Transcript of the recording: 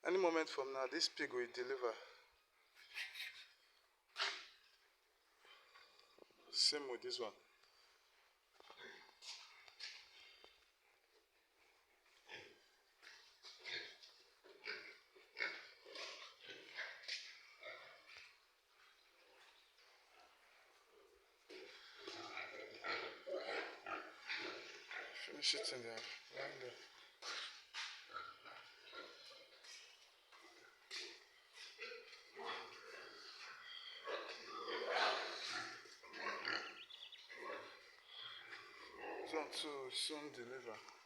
Any moment from now, this pig will deliver. Same with this one. Finish it in there. Right there. This one too soon deliver.